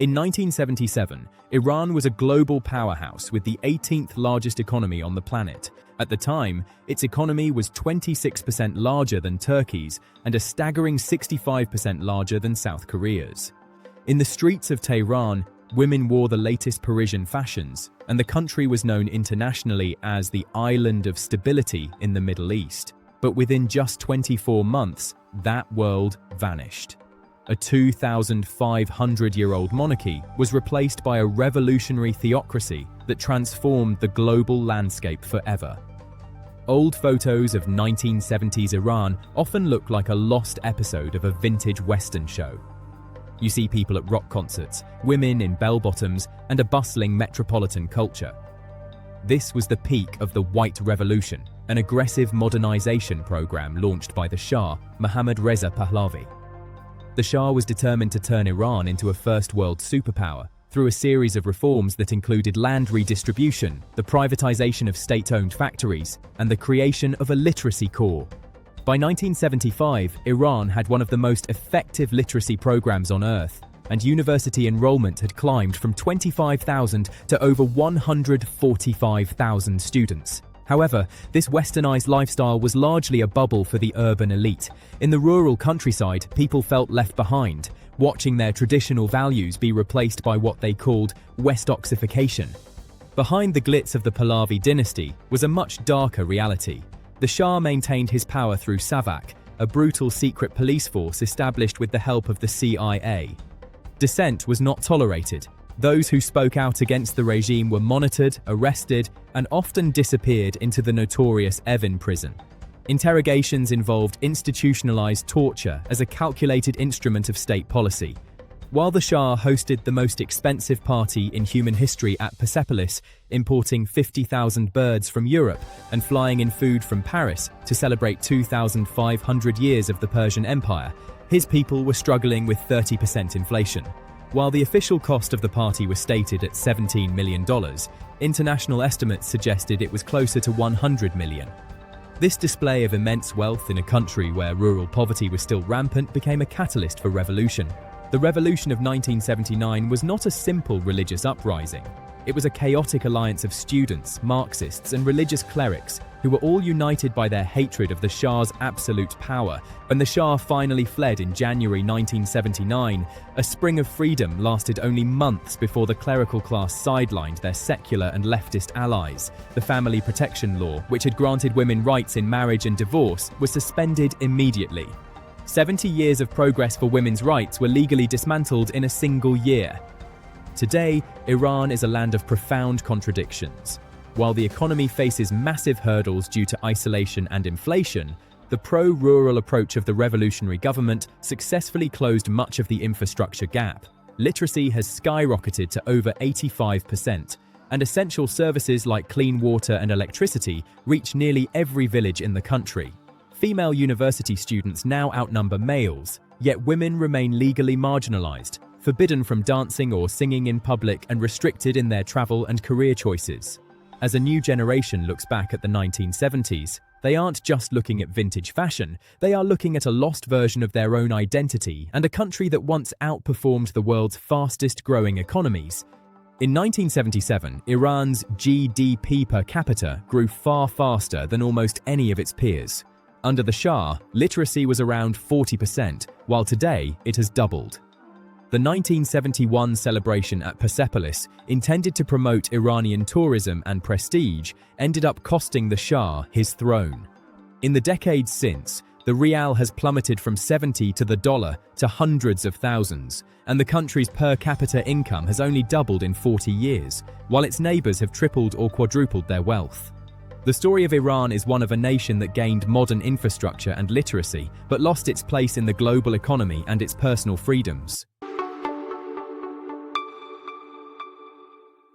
In 1977, Iran was a global powerhouse with the 18th largest economy on the planet. At the time, its economy was 26% larger than Turkey's and a staggering 65% larger than South Korea's. In the streets of Tehran, women wore the latest Parisian fashions, and the country was known internationally as the island of stability in the Middle East. But within just 24 months, that world vanished. A 2,500-year-old monarchy was replaced by a revolutionary theocracy that transformed the global landscape forever. Old photos of 1970s Iran often look like a lost episode of a vintage Western show. You see people at rock concerts, women in bell-bottoms, and a bustling metropolitan culture. This was the peak of the White Revolution, an aggressive modernization program launched by the Shah, Mohammad Reza Pahlavi. The Shah was determined to turn Iran into a first-world superpower through a series of reforms that included land redistribution, the privatization of state-owned factories, and the creation of a literacy corps. By 1975, Iran had one of the most effective literacy programs on Earth, and university enrollment had climbed from 25,000 to over 145,000 students. However, this westernized lifestyle was largely a bubble for the urban elite. In the rural countryside, people felt left behind, watching their traditional values be replaced by what they called Westoxification. Behind the glitz of the Pahlavi dynasty was a much darker reality. The Shah maintained his power through SAVAK, a brutal secret police force established with the help of the CIA. Dissent was not tolerated. Those who spoke out against the regime were monitored, arrested, and often disappeared into the notorious Evin prison. Interrogations involved institutionalized torture as a calculated instrument of state policy. While the Shah hosted the most expensive party in human history at Persepolis, importing 50,000 birds from Europe and flying in food from Paris to celebrate 2,500 years of the Persian Empire, his people were struggling with 30% inflation. While the official cost of the party was stated at $17 million, international estimates suggested it was closer to $100 million. This display of immense wealth in a country where rural poverty was still rampant became a catalyst for revolution. The revolution of 1979 was not a simple religious uprising. It was a chaotic alliance of students, Marxists, and religious clerics who were all united by their hatred of the Shah's absolute power. When the Shah finally fled in January 1979, a spring of freedom lasted only months before the clerical class sidelined their secular and leftist allies. The family protection law, which had granted women rights in marriage and divorce, was suspended immediately. 70 years of progress for women's rights were legally dismantled in a single year. Today, Iran is a land of profound contradictions. While the economy faces massive hurdles due to isolation and inflation, the pro-rural approach of the revolutionary government successfully closed much of the infrastructure gap. Literacy has skyrocketed to over 85%, and essential services like clean water and electricity reach nearly every village in the country. Female university students now outnumber males, yet women remain legally marginalized, forbidden from dancing or singing in public, and restricted in their travel and career choices. As a new generation looks back at the 1970s, they aren't just looking at vintage fashion, they are looking at a lost version of their own identity and a country that once outperformed the world's fastest growing economies. In 1977, Iran's GDP per capita grew far faster than almost any of its peers. Under the Shah, literacy was around 40%, while today it has doubled. The 1971 celebration at Persepolis, intended to promote Iranian tourism and prestige, ended up costing the Shah his throne. In the decades since, the rial has plummeted from 70 to the dollar to hundreds of thousands, and the country's per capita income has only doubled in 40 years, while its neighbors have tripled or quadrupled their wealth. The story of Iran is one of a nation that gained modern infrastructure and literacy, but lost its place in the global economy and its personal freedoms.